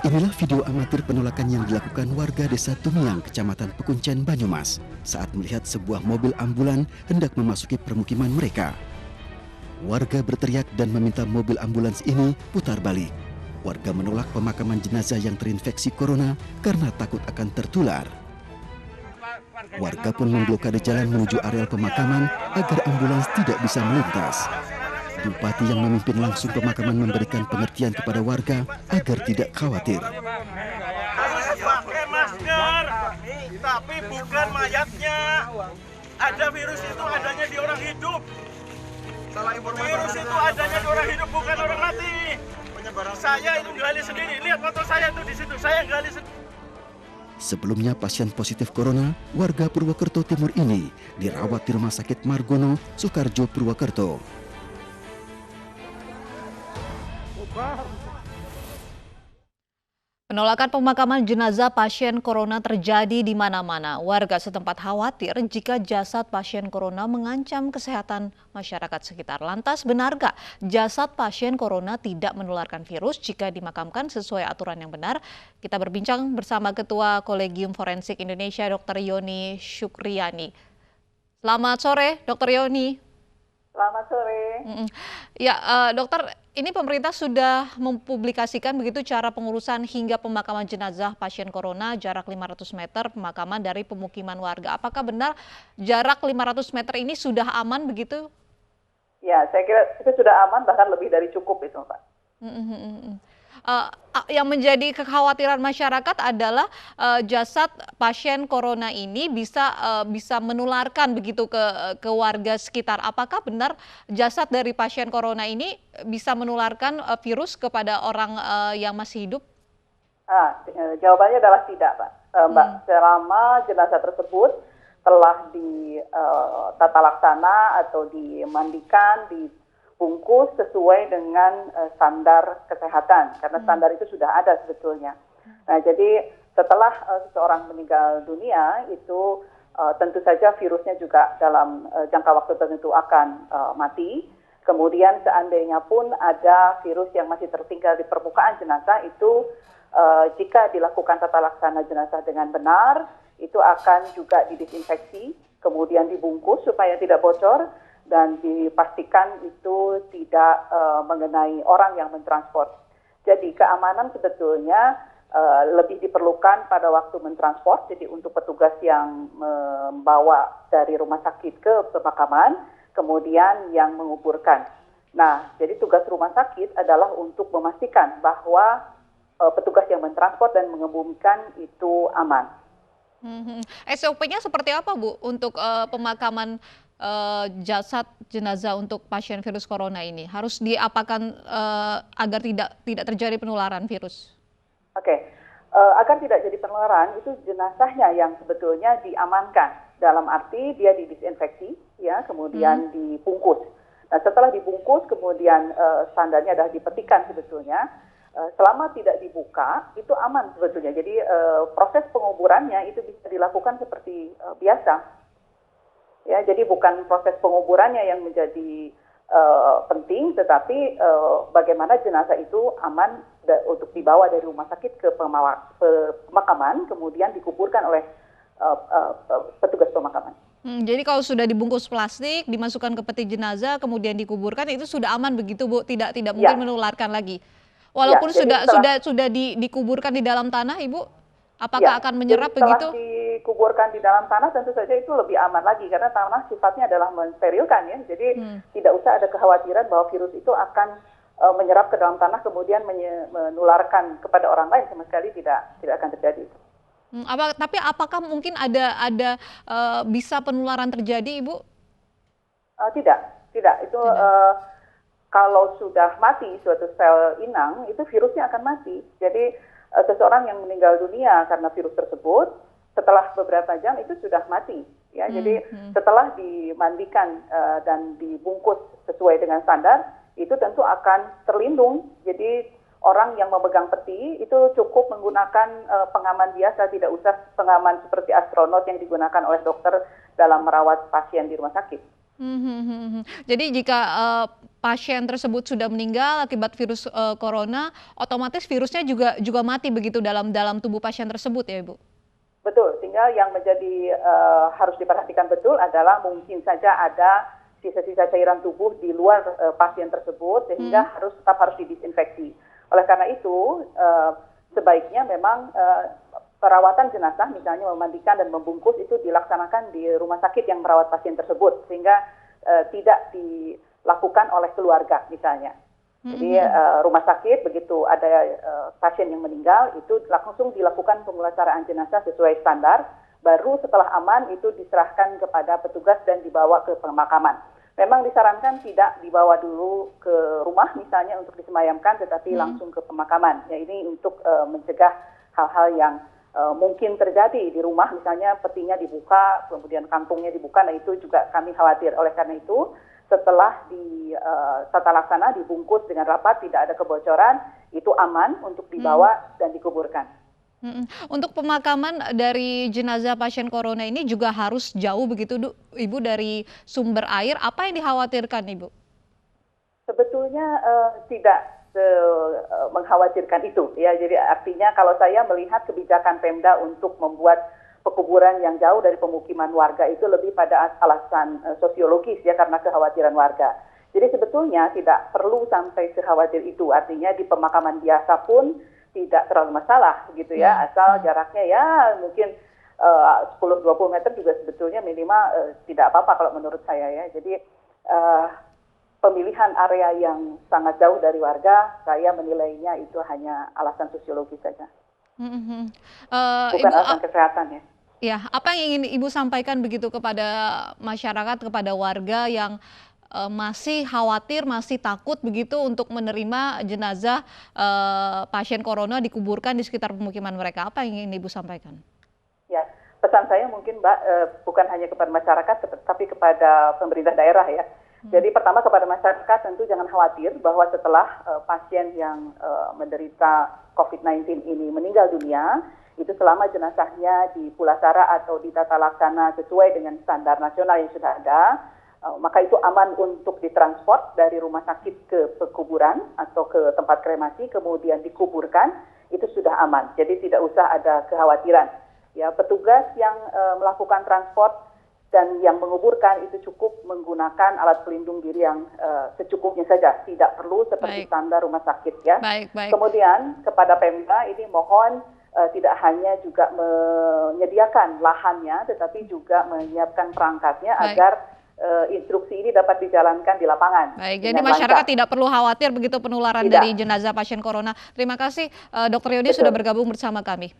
Inilah video amatir penolakan yang dilakukan warga desa Tumiang, Kecamatan Pekuncen, Banyumas, saat melihat sebuah mobil ambulan hendak memasuki permukiman mereka. Warga berteriak dan meminta mobil ambulans ini putar balik. Warga menolak pemakaman jenazah yang terinfeksi corona karena takut akan tertular. Warga pun memblokade jalan menuju areal pemakaman agar ambulans tidak bisa melintas. Bupati yang memimpin langsung pemakaman memberikan pengertian kepada warga agar tidak khawatir. Pakai masker, tapi bukan mayatnya. Ada virus itu adanya di orang hidup. Virus itu adanya di orang hidup, bukan orang mati. Saya itu gali sendiri. Lihat foto saya itu di situ. Saya gali sendiri. Sebelumnya pasien positif corona, warga Purwokerto Timur ini dirawat di Rumah Sakit Margono, Sukarjo, Purwokerto. Penolakan pemakaman jenazah pasien corona terjadi di mana-mana. Warga setempat khawatir jika jasad pasien corona mengancam kesehatan masyarakat sekitar. Lantas benarkah jasad pasien corona tidak menularkan virus jika dimakamkan sesuai aturan yang benar? Kita berbincang bersama Ketua Kolegium Forensik Indonesia, Dr. Yoni Syukriani. Selamat sore, Dr. Yoni. Selamat sore. Ya, dokter, ini pemerintah sudah mempublikasikan begitu cara pengurusan hingga pemakaman jenazah pasien corona jarak 500 meter pemakaman dari pemukiman warga. Apakah benar jarak 500 meter ini sudah aman begitu? Ya, saya kira itu sudah aman, bahkan lebih dari cukup itu, Pak. Yang menjadi kekhawatiran masyarakat adalah jasad pasien corona ini bisa menularkan begitu ke warga sekitar. Apakah benar jasad dari pasien corona ini bisa menularkan virus kepada orang yang masih hidup? Jawabannya adalah tidak, Pak. Mbak, selama jenazah tersebut telah ditata laksana atau dimandikan, bungkus sesuai dengan standar kesehatan, karena standar itu sudah ada sebetulnya. Nah, jadi setelah seseorang meninggal dunia itu tentu saja virusnya juga dalam jangka waktu tertentu akan mati. Kemudian seandainya pun ada virus yang masih tertinggal di permukaan jenazah itu jika dilakukan tata laksana jenazah dengan benar, itu akan juga didisinfeksi, kemudian dibungkus supaya tidak bocor, dan dipastikan itu tidak mengenai orang yang mentransport. Jadi keamanan sebetulnya lebih diperlukan pada waktu mentransport, jadi untuk petugas yang membawa dari rumah sakit ke pemakaman, kemudian yang menguburkan. Nah, jadi tugas rumah sakit adalah untuk memastikan bahwa petugas yang mentransport dan mengebumikan itu aman. SOP-nya seperti apa, Bu, untuk pemakaman jasad jenazah untuk pasien virus corona ini? Harus diapakan agar tidak terjadi penularan virus? Agar tidak jadi penularan, itu jenazahnya yang sebetulnya diamankan. Dalam arti dia didisinfeksi, ya, kemudian dibungkus. Nah, setelah dibungkus, kemudian standarnya adalah dipetikan sebetulnya. Selama tidak dibuka, itu aman sebetulnya. Jadi proses penguburannya itu bisa dilakukan seperti biasa. Ya, jadi bukan proses penguburannya yang menjadi penting, tetapi bagaimana jenazah itu aman untuk dibawa dari rumah sakit ke pemakaman, kemudian dikuburkan oleh petugas pemakaman. Jadi kalau sudah dibungkus plastik, dimasukkan ke peti jenazah, kemudian dikuburkan, itu sudah aman begitu, Bu? Tidak mungkin menularkan lagi. Walaupun sudah dikuburkan di dalam tanah, Ibu, apakah akan menyerap begitu? Dikuburkan di dalam tanah tentu saja itu lebih aman lagi, karena tanah sifatnya adalah mensterilkan, ya. Jadi tidak usah ada kekhawatiran bahwa virus itu akan menyerap ke dalam tanah kemudian menularkan kepada orang lain, sama sekali tidak akan terjadi itu. Tapi apakah mungkin ada bisa penularan terjadi, Ibu? Tidak. Itu kalau sudah mati suatu sel inang, itu virusnya akan mati. Jadi seseorang yang meninggal dunia karena virus tersebut, setelah beberapa jam itu sudah mati. Ya, jadi setelah dimandikan dan dibungkus sesuai dengan standar, itu tentu akan terlindung. Jadi orang yang memegang peti itu cukup menggunakan pengaman biasa, tidak usah pengaman seperti astronot yang digunakan oleh dokter dalam merawat pasien di rumah sakit. Jadi jika pasien tersebut sudah meninggal akibat virus corona, otomatis virusnya juga mati begitu dalam tubuh pasien tersebut ya, Ibu? Betul, tinggal yang menjadi harus diperhatikan betul adalah mungkin saja ada sisa-sisa cairan tubuh di luar pasien tersebut sehingga tetap harus didisinfeksi. Oleh karena itu sebaiknya memang perawatan jenazah misalnya memandikan dan membungkus itu dilaksanakan di rumah sakit yang merawat pasien tersebut sehingga tidak dilakukan oleh keluarga misalnya. Jadi rumah sakit begitu ada pasien yang meninggal itu langsung dilakukan pemulasaraan jenazah sesuai standar, baru setelah aman itu diserahkan kepada petugas dan dibawa ke pemakaman. Memang disarankan tidak dibawa dulu ke rumah misalnya untuk disemayamkan, tetapi langsung ke pemakaman. Ya ini untuk mencegah hal-hal yang mungkin terjadi di rumah, misalnya petinya dibuka, kemudian kantongnya dibuka, nah itu juga kami khawatir. Oleh karena itu, setelah di tata laksana dibungkus dengan rapat, tidak ada kebocoran, itu aman untuk dibawa dan dikuburkan. Untuk pemakaman dari jenazah pasien corona ini juga harus jauh begitu, Ibu, dari sumber air. Apa yang dikhawatirkan, Ibu? Sebetulnya tidak mengkhawatirkan itu, ya. Jadi artinya kalau saya melihat kebijakan Pemda untuk membuat pekuburan yang jauh dari pemukiman warga itu lebih pada alasan sosiologis ya, karena kekhawatiran warga. Jadi sebetulnya tidak perlu sampai sekhawatir itu. Artinya di pemakaman biasa pun tidak terlalu masalah gitu ya, asal jaraknya ya mungkin 10-20 meter juga sebetulnya minimal tidak apa-apa kalau menurut saya ya. Jadi pemilihan area yang sangat jauh dari warga, saya menilainya itu hanya alasan sosiologis saja. Bukan alasan kesehatan ya. Ya, apa yang ingin Ibu sampaikan begitu kepada masyarakat, kepada warga yang masih khawatir, masih takut begitu untuk menerima jenazah pasien corona dikuburkan di sekitar pemukiman mereka? Apa yang ingin Ibu sampaikan? Ya, pesan saya mungkin Mbak bukan hanya kepada masyarakat, tapi kepada pemerintah daerah ya. Jadi pertama kepada masyarakat tentu jangan khawatir bahwa setelah pasien yang menderita COVID-19 ini meninggal dunia, itu selama jenazahnya dipulasara atau ditata laksana sesuai dengan standar nasional yang sudah ada, maka itu aman untuk ditransport dari rumah sakit ke pekuburan atau ke tempat kremasi, kemudian dikuburkan, itu sudah aman. Jadi tidak usah ada kekhawatiran. Ya, petugas yang melakukan transport dan yang menguburkan itu cukup menggunakan alat pelindung diri yang secukupnya saja, tidak perlu seperti standar rumah sakit ya. Baik. Kemudian kepada Pemda ini mohon tidak hanya juga menyediakan lahannya, tetapi juga menyiapkan perangkatnya agar instruksi ini dapat dijalankan di lapangan. Baik, jadi masyarakat tidak perlu khawatir begitu penularan dari jenazah pasien corona. Terima kasih Dr. Yodi sudah bergabung bersama kami.